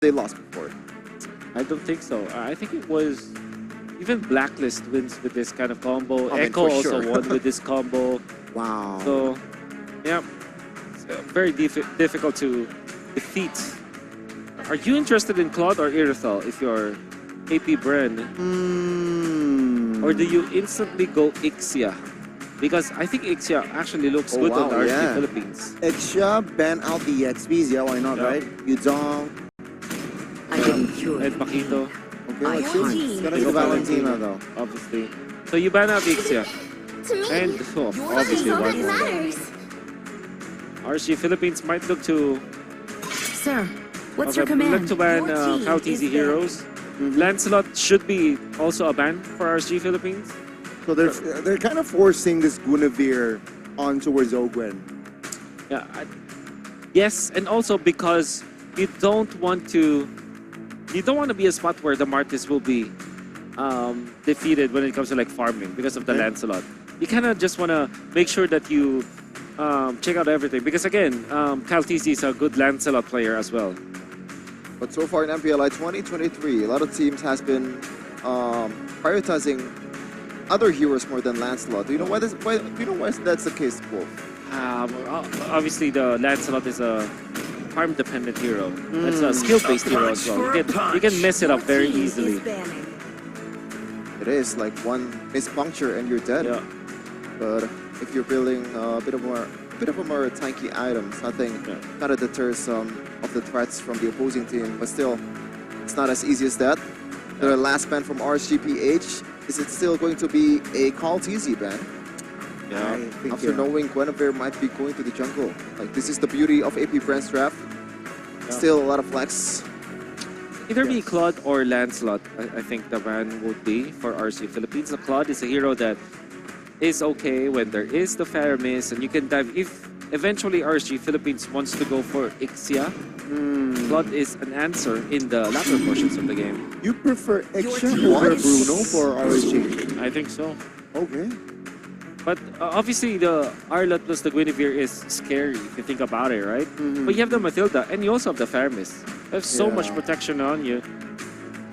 they lost before? I don't think so. I think it was even Blacklist wins with this kind of combo. I mean, Echo for also sure. won with this combo. Wow. So, yeah, it's very difficult to defeat. Are you interested in Claude or Irithel if you're AP BREN? Or do you instantly go Ixia? Because I think Ixia actually looks good on RSG yeah. Philippines. Ixia, ban out the XPs, yeah, why not, Yeah. right? Yuzong. And Paquito, Okay, let's see. It's gonna be Go Valentina, though. obviously. So you ban out Ixia. To me, And obviously all that one more. matters. RSG Philippines might look to Sir, what's your command? look to ban Your team Kyle is TZ banned. heroes. Lancelot should be also a ban for RSG Philippines. So they're kind of forcing this Guinevere on towards Ogwen. Yeah, yes, and also because you don't want to be a spot where the Martis will be defeated when it comes to like farming because of the Lancelot. You kind of just want to make sure that you check out everything because again, Kyle TZ is a good Lancelot player as well. But so far in MPLI 2023, a lot of teams has been prioritizing other heroes more than Lancelot. Do you know why that's the case, Wolf? Obviously, the Lancelot is a farm-dependent hero. It's a skill-based hero as well. You can mess it up very easily. It is like one mispuncture and you're dead. Yeah. But if you're building a bit of more tanky items, I think kind of deters some of the threats from the opposing team. But still, it's not as easy as that. The last ban from RSGPH, is it still going to be a Call TZ ban? Yeah. After knowing Guinevere might be going to the jungle. Like, this is the beauty of AP BREN's draft. Still a lot of flex. Either be Claude or Lancelot, I think the ban would be for RSG Philippines. The Claude is a hero that is okay when there is the Faramis and you can dive. If eventually RSG Philippines wants to go for Ixia, Claude is an answer in the latter portions of the game. You prefer Ixia over Bruno for RSG? I think so. Okay. But obviously the Arlot plus the Guinevere is scary if you think about it, right? But you have the Matilda and you also have the Faramis. They have so much protection on you.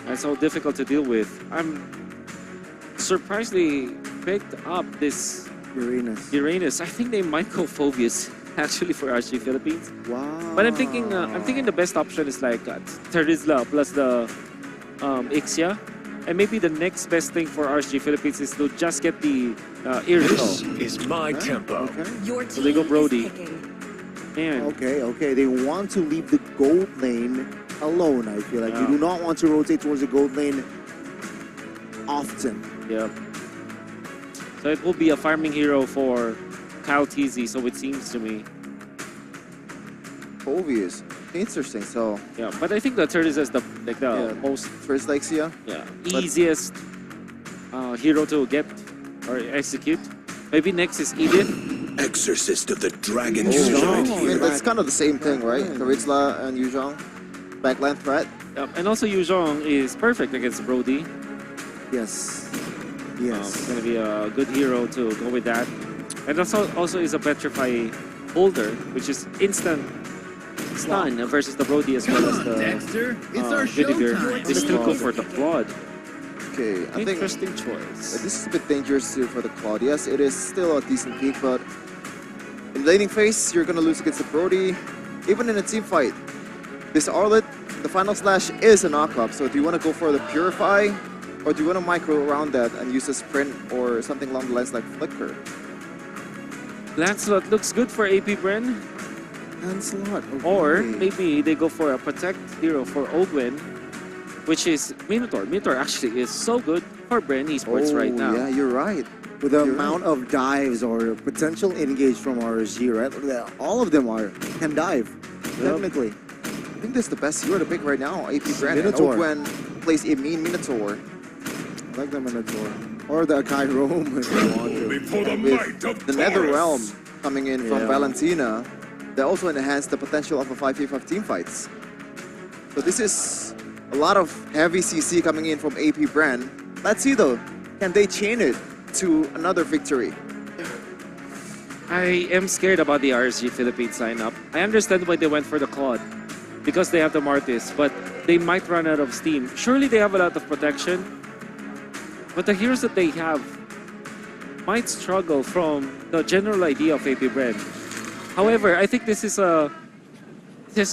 And so difficult to deal with. I'm surprisingly picked up this Uranus. I think they might go Phobius actually for RSG Philippines. Wow. But I'm thinking the best option is like Terizla plus the Ixia. And maybe the next best thing for RSG Philippines is to just get the This Irithel. is my tempo. Okay. Your team So they go Brody. is picking. And Okay. They want to leave the gold lane alone, I feel like. You do not want to rotate towards the gold lane often. yeah. So it will be a farming hero for Kyle TZ, so it seems to me. Obvious. Interesting. So, Yeah, but I think the third is the most first Lexia. easiest hero to get or execute. Maybe next is Edith. Exorcist of the Dragon I Spirit. mean, that's kind of the same thing, right? Terizla and Yuzhong. Backline threat. And also Yuzhong is perfect against Brody. Yes. It's going to be a good hero to go with that. And also is a Petrify holder, which is instant stun versus the Brody as well as the Guinevere. They still go for the Claude. Okay, I think Interesting choice. this is a bit dangerous too for the Claude. Yes, it is still a decent peak, but in laning phase, you're gonna lose against the Brody. Even in a team fight, this Arlet, the final slash is a knockup. So do you want to go for the Purify, or do you want to micro around that and use a sprint or something along the lines like Flicker? Lancelot looks good for AP BREN. Lancelot. Okay. Or maybe they go for a protect hero for Ogwen, which is Minotaur. Minotaur actually is so good for BREN esports right now. Yeah, you're right. with the amount of dives or potential engage from RSG, right? All of them can dive, technically. I think that's the best hero to pick right now. AP BREN and Minotaur. Ogwen plays a mean Minotaur. I like the Minotaur. Or the Akai Rome if you want to. Before the might of The Nether Realm coming in from Valentina, they also enhance the potential of a 5v5 team fights. So this is a lot of heavy CC coming in from AP BREN. Let's see though, can they chain it to another victory? I am scared about the RSG Philippines lineup. I understand why they went for the Claude, because they have the Martis, but they might run out of steam. Surely they have a lot of protection, but the heroes that they have might struggle from the general idea of AP BREN. However, I think this is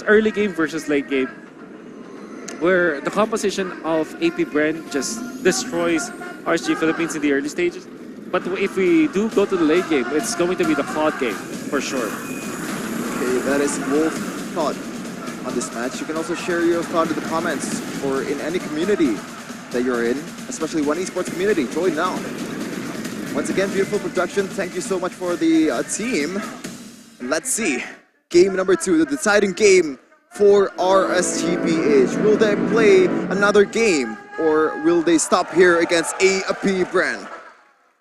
early game versus late game, where the composition of AP BREN just destroys RSG Philippines in the early stages. But if we do go to the late game, it's going to be the COD game for sure. Okay, that is Wolf thought on this match. You can also share your thought in the comments or in any community that you're in, especially one esports community. Join now. Once again, beautiful production. Thank you so much for the team. And let's see. Game number 2, the deciding game for RSGPH. Will they play another game or will they stop here against AP BREN?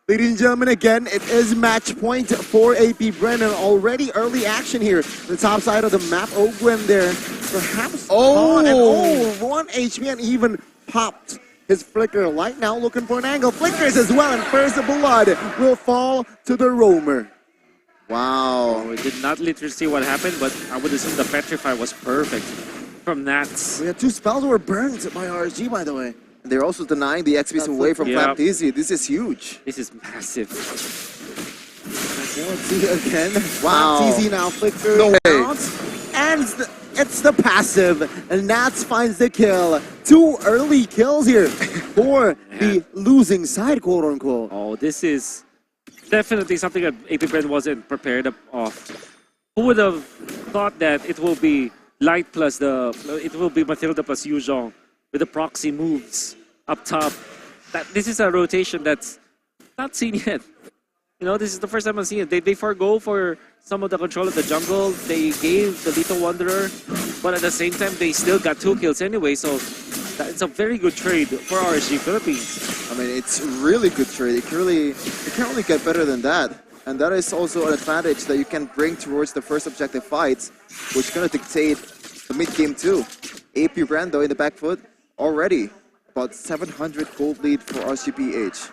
Ladies and gentlemen, again, it is match point for AP BREN, and already early action here. The top side of the map, Ogwen there, perhaps on and 1 HP and even popped his flicker light. Now looking for an angle, flickers as well, and first the blood will fall to the roamer. Wow. We did not literally see what happened, but I would assume the Petrify was perfect from Nats. We had 2 spells that were burned by RSG, by the way. They're also denying the XPs away from Yep. Clapteasy. This is huge. This is massive. Okay, let's see again. Wow. Easy now, flicker No way. out, and it's the passive, and Nats finds the kill. 2 early kills here for the losing side, quote unquote. Oh, this is definitely something that AP BREN wasn't prepared of. Who would have thought that it will be Light plus it will be Matilda plus Yuzhong with the proxy moves up top. This is a rotation that's not seen yet. You know, this is the first time I've seen it. They forgo for some of the control of the jungle. They gave the Little Wanderer, but at the same time, they still got 2 kills anyway. So it's a very good trade for RSG Philippines. I mean, it's really good trade. It can't really get better than that. And that is also an advantage that you can bring towards the first objective fights, which is going to dictate the mid-game too. AP BREN, though, in the back foot already. About 700 gold lead for RSGPH.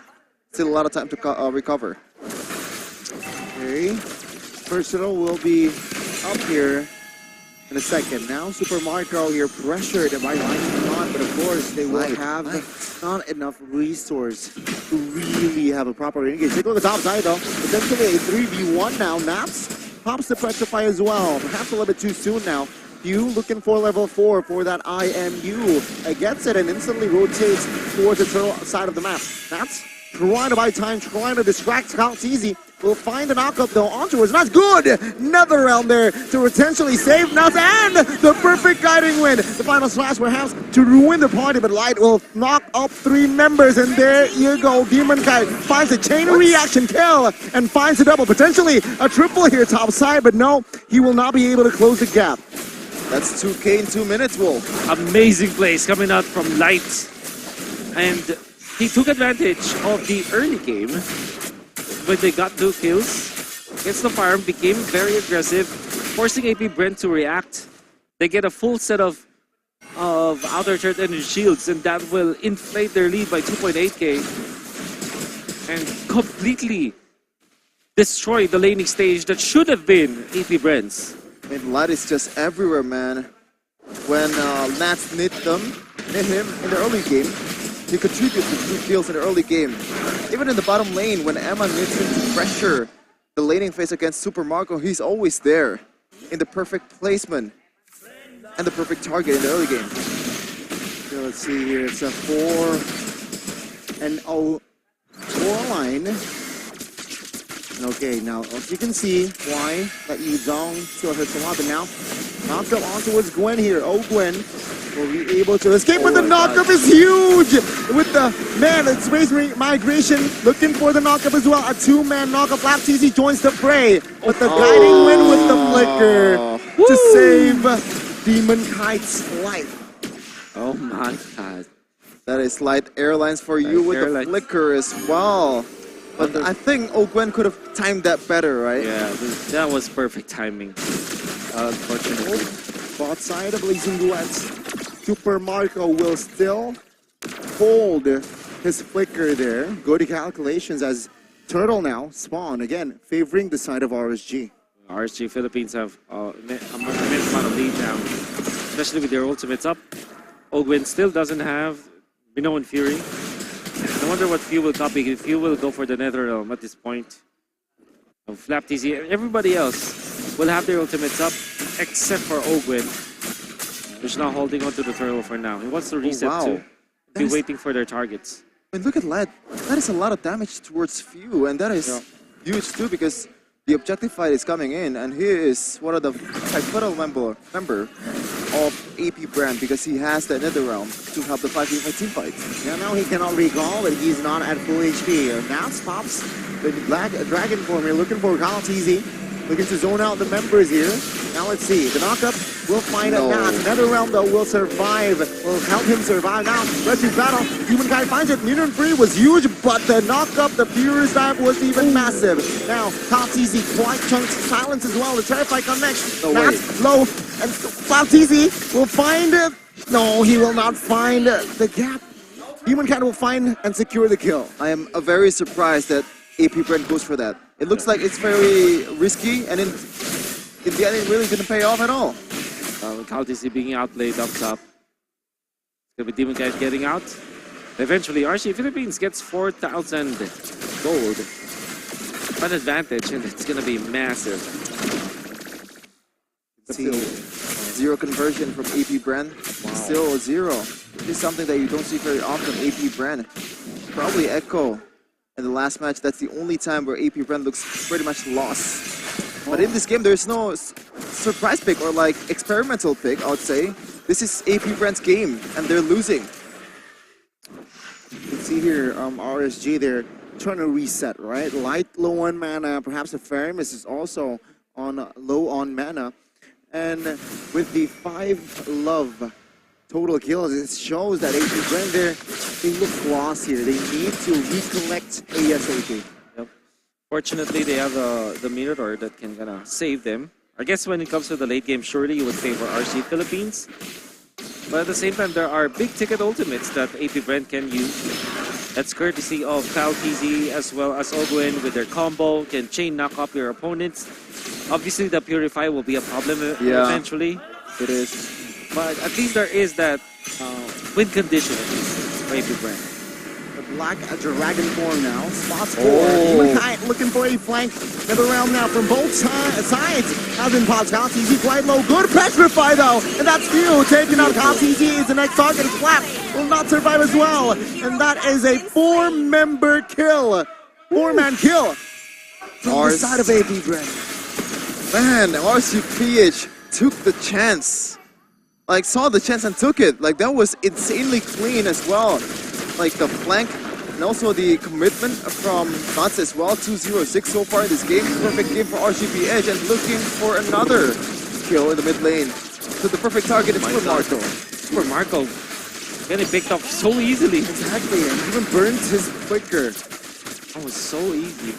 Still a lot of time to recover. Okay, Versatile will be up here in a second. Now Super Marco here pressured by Lightning, but of course they will have not enough resource to really have a proper engage. They go to the top side though. Potentially a 3v1 now. Naps pops the Petrify as well. Perhaps a little bit too soon now. Few looking for level 4 for that IMU. Gets it and instantly rotates towards the turtle side of the map. Naps trying to buy time, trying to distract Clapteasy. Will find the knockup though onwards. That's good! Another round there to potentially save Nuts and the perfect guiding win. The final slash perhaps to ruin the party, but Light will knock up 3 members, and there you go. Demon Kite finds a chain reaction kill and finds a double. Potentially a triple here top side, but no, he will not be able to close the gap. That's 2K in 2 minutes, Wolf. Amazing plays coming out from Light. And he took advantage of the early game when they got 2 kills against the farm, became very aggressive, forcing AP BREN to react. They get a full set of outer turret energy shields, and that will inflate their lead by 2.8k and completely destroy the laning stage that should have been AP BREN's. And Light is just everywhere, man. When Nats hit him in the early game, he contributed to 2 kills in the early game. Even in the bottom lane, when Emma needs him to pressure the laning phase against Super Marco, he's always there in the perfect placement and the perfect target in the early game. So let's see here, it's a 4-0 line. Okay, now as you can see why that Yuzhong still hurts a lot, but now knocked up on towards Gwen here. Oh, Gwen will be able to escape, but the knockup is huge! With the, man, it's Space Migration looking for the knockup as well. A 2-man knockup. Clapteasy joins the fray, but the guiding win with the flicker to save Demon Kite's life. Oh my god. That is Light Airlines for you with the flicker as well. But I think Ogwen could have timed that better, right? Yeah, that was perfect timing. Unfortunately. Bot side of Blazing Duets. Super Marco will still hold his flicker there. Good calculations as Turtle now spawn again, favoring the side of RSG. RSG Philippines have an immense amount of lead now, especially with their ultimates up. Ogwin still doesn't have Minoan Fury. I wonder what Few will copy. If Few will go for the Netherrealm at this point. Flap TZ, everybody else will have their ultimates up except for Ogwin, who's now holding on to the turtle for now. He wants to reset too. Be waiting for their targets. I mean, look at Led. That is a lot of damage towards Few, and that is huge too because the objective fight is coming in, and he is one of the pivotal member of AP BREN because he has the Netherrealm to help the 5v5 team fight. Yeah, now he cannot recall that he's not at full HP. Now pops the Black Dragon form here, looking for Kyle TZ. Looking to zone out the members here. Now let's see. The knockup will find a Nats. Netherrealm though will survive. Will help him survive now. Rescue battle. Humankind finds it. Minion free was huge, but the knockup, the pure dive was even massive. Now Kyle TZ quite chunks silence as well. The Terrify come next. Nats low. And Kyle TZ will find it. No, he will not find the gap. Humankind will find and secure the kill. I am very surprised that AP BREN goes for that. It looks like it's very risky, and in the end, it really didn't pay off at all. Kyle TZ being outplayed up top. It's gonna be Demon Guys getting out. Eventually, RSG Philippines gets 4,000 gold. An advantage, and it's gonna be massive. See, zero conversion from AP BREN. Still zero. This is something that you don't see very often. AP BREN. Probably Echo. In the last match, that's the only time where AP BREN looks pretty much lost. But in this game, there's no surprise pick or like experimental pick, I would say. This is AP BREN's game, and they're losing. You can see here, RSG, they're trying to reset, right? Light, low on mana. Perhaps the Faramis is also on low on mana. And with the 5 love total kills, it shows that AP BREN there, they look lost here. They need to recollect ASAP. Yep. Fortunately, they have the Mirror that can kind of save them. I guess when it comes to the late game, surely you would favor RC Philippines. But at the same time, there are big ticket ultimates that AP BREN can use. That's courtesy of Kyle TZ as well as Ogwin with their combo, can chain knock up your opponents. Obviously, the Purify will be a problem eventually. It is. But at least there is that win condition at least for AP BREN. The Black Dragon form now. Spots for Humankind looking for a flank. Netherrealm now from both sides. Has been popped. Kyle TZ quite low. Good Petrify though. And that's Few taking out Kyle TZ. Is the next target. Flap will not survive as well. And that is a 4-member kill. 4-man kill. From the side of AP BREN. Man, RCPH took the chance. Like, saw the chance and took it. Like, that was insanely clean as well. Like, the flank and also the commitment from Nuts as well. 2-0-6 so far in this game. Perfect game for RGPH and looking for another kill in the mid lane. So the perfect target is Super Marco. Super Marco getting picked off so easily. Exactly, and even burns his flicker. Oh, it's so easy.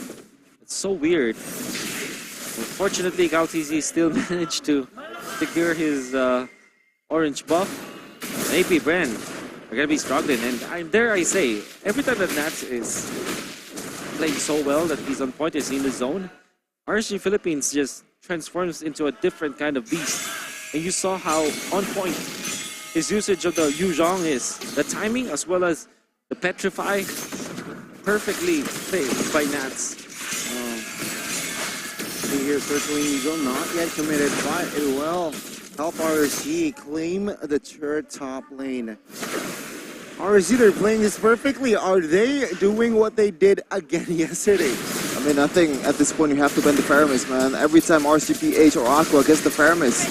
It's so weird. Unfortunately, Kyle TZ still managed to secure his orange buff. And AP BREN are gonna be struggling, and dare I say, every time that Nats is playing so well that he's on point, is in the zone, RSG Philippines just transforms into a different kind of beast. And you saw how on point his usage of the Yuzhong is. The timing as well as the Petrify, perfectly played by Nats. Here, circling Eagle, not yet committed, but it will help RSG claim the third top lane. RSG, they're playing this perfectly. Are they doing what they did again yesterday? I mean, I think at this point you have to bend the Faramis, man. Every time RCPH or Aqua gets the Faramis,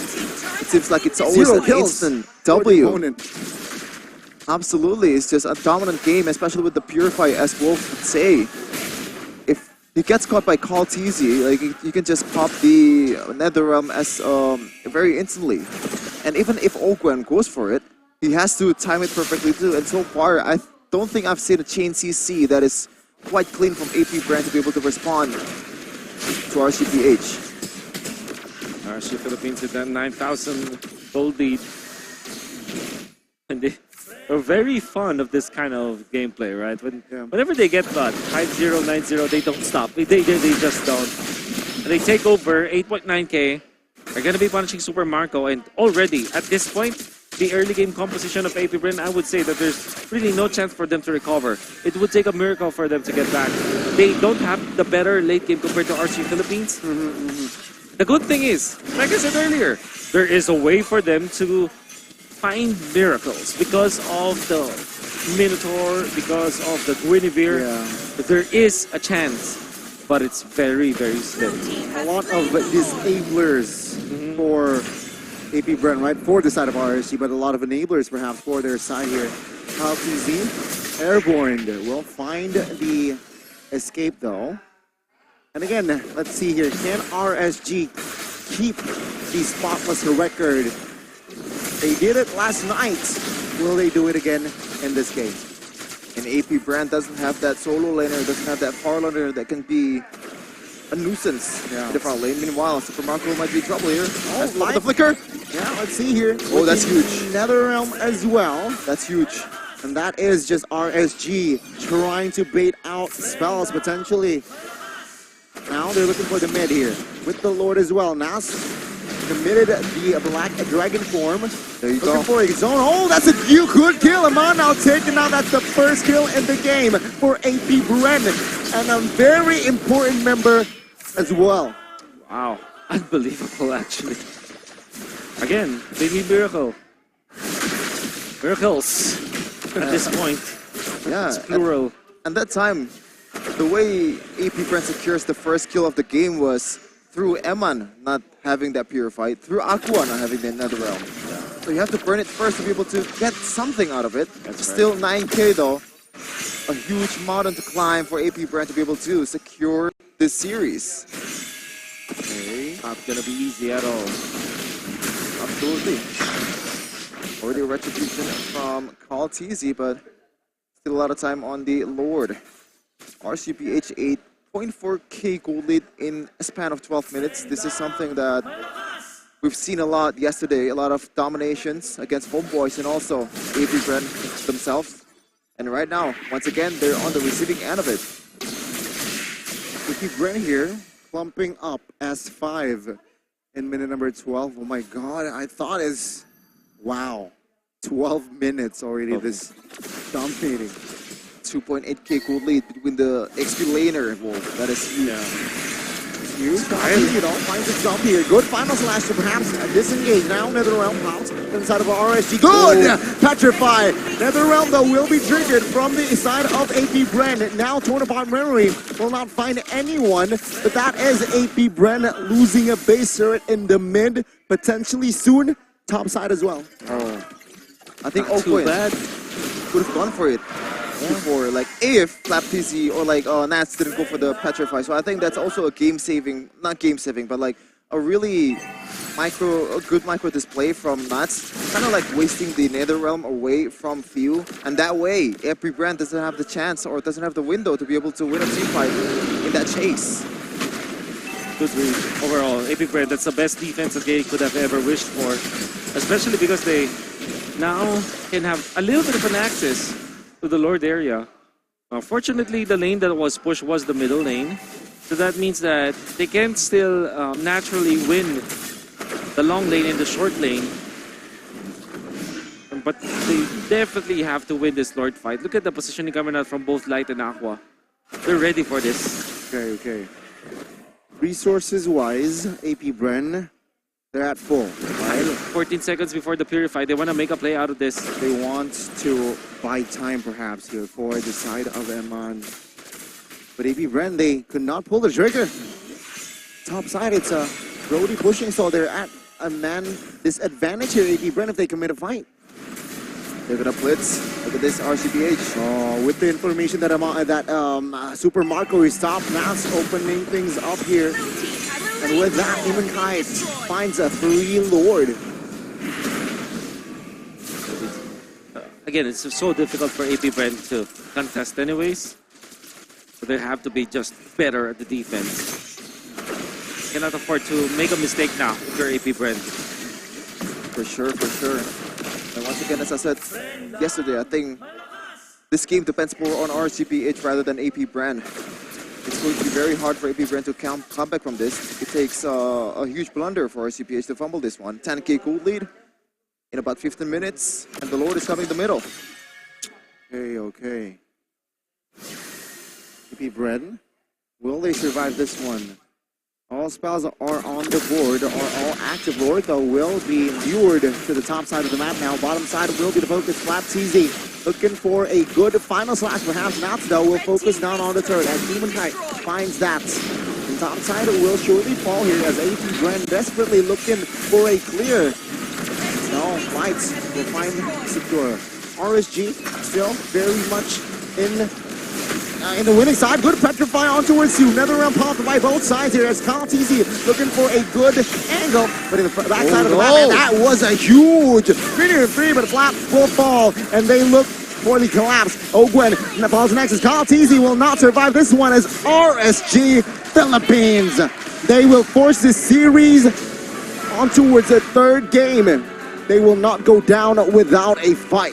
it seems like it's always an instant W. Absolutely, it's just a dominant game, especially with the Purify, as Wolf would say. If he gets caught by Kyle TZ, like, you can just pop the Netherrealm as very instantly. And even if Ogwen goes for it, he has to time it perfectly too. And so far, I don't think I've seen a chain CC that is quite clean from AP BREN to be able to respond to RCPH. RSG Philippines with that 9,000 gold lead. And they are very fond of this kind of gameplay, right? Whenever they get caught, 5-0, 9-0, they don't stop. They just don't. And they take over 8.9k. They're going to be punishing Super Marco. And already, at this point, the early game composition of AP BREN, I would say that there's really no chance for them to recover. It would take a miracle for them to get back. They don't have the better late game compared to RSG Philippines. The good thing is, like I said earlier, there is a way for them to find miracles because of the Minotaur, because of the Guinevere. There is a chance, but it's very, very slim. A lot of disablers for AP BREN, right? For the side of RSG, but a lot of enablers perhaps for their side here. Kyle TZ, airborne, will find the escape though. And again, let's see here. Can RSG keep the spotless record? They did it last night. Will they do it again in this game? And AP BREN doesn't have that solo laner, doesn't have that far laner that can be a nuisance in the front lane. Meanwhile, Super Marco might be in trouble here. Oh, the flicker! Yeah, let's see here. Oh, that's huge. NetherRealm as well. That's huge. And that is just RSG trying to bait out spells potentially. Now they're looking for the mid here with the Lord as well. Nas committed the Black Dragon form. There you Looking go. for a zone. Oh, that's a good kill. Amon now taken out. That's the first kill in the game for AP BREN. And a very important member as well. Wow, unbelievable actually. Again, they need miracles at this point. Yeah, It's plural. and that time, the way AP BREN secures the first kill of the game was through Eman not having that purified, through Aqua not having the NetherRealm. So you have to burn it first to be able to get something out of it. That's Still 9k though. A huge mountain to climb for AP BREN to be able to secure this series. Okay, not gonna be easy at all. Absolutely. Already a retribution from Carl TZ, but still a lot of time on the Lord. RCPH 8.4k gold lead in a span of 12 minutes. This is something that we've seen a lot yesterday. A lot of dominations against Homeboys and also AP BREN themselves. And right now, once again, they're on the receiving end of it. AP BREN here clumping up S5 in minute number 12. Oh my god, I thought is wow. 12 minutes already this dominating. 2.8k gold lead between the XP laner. Whoa, that is huge. Huge. Finds a jump here. Good final slash to perhaps disengage. Now NetherRealm pounds inside of RSG. Good! Petrify. NetherRealm though will be triggered from the side of AP BREN. Now torn apart memory. Will not find anyone. But that is AP BREN losing a base turret in the mid. Potentially soon. Top side as well. Oh. I think Not too Oakwood bad. would have gone for it before, like if Flap TZ or like Nats didn't go for the Petrify. So I think that's also a game-saving, not game-saving, but like a really good micro display from Nats. Kind of like wasting the NetherRealm away from Few. And that way, AP BREN doesn't have the chance or doesn't have the window to be able to win a team fight in that chase. Good read. Overall, AP BREN, that's the best defense that they could have ever wished for. Especially because they now can have a little bit of an access to the Lord area. Fortunately, the lane that was pushed was the middle lane. So that means that they can still naturally win the long lane and the short lane. But they definitely have to win this Lord fight. Look at the positioning coming out from both Light and Aqua. They're ready for this. Okay. Resources-wise, AP BREN, they're at full. Right? 14 seconds before the Purify. They want to make a play out of this. They want to buy time perhaps here for the side of Eman. But AP BREN, they could not pull the trigger. Top side, it's a Brody pushing, so they're at a man disadvantage here, AP BREN, if they commit a fight. They're gonna blitz. Look at this RCPH. Oh, with the information that Super Marco is stopped, Nas opening things up here. And with that, even Kite finds a free Lord. Again, it's so difficult for AP BREN to contest anyways. So they have to be just better at the defense. Cannot afford to make a mistake now if you're AP BREN. For sure. And once again, as I said yesterday, I think this game depends more on RCPH rather than AP BREN. It's going to be very hard for AP BREN to come back from this. It takes a huge blunder for RCPH to fumble this one. 10k gold lead. in about 15 minutes, and the Lord is coming in the middle. Okay. BP BREN, will they survive this one? All spells are on the board, are all active. Lord, though, will be lured to the top side of the map now. Bottom side will be the focus. Flat TZ looking for a good final slash. Perhaps not, though. Will focus down on the turret as Demon Knight finds that. The top side will surely fall here as AP BREN desperately looking for a clear. No, Lights will find secure. RSG still very much in the winning side. Good petrify on towards you. Another round popped by both sides here as Kyle TZ looking for a good angle. But in the back side of the map, and that was a huge 3-3, but Flap will fall, and they look for the collapse. Ogwen falls next as Kyle TZ will not survive this one as RSG Philippines. They will force this series on towards a third game. They will not go down without a fight.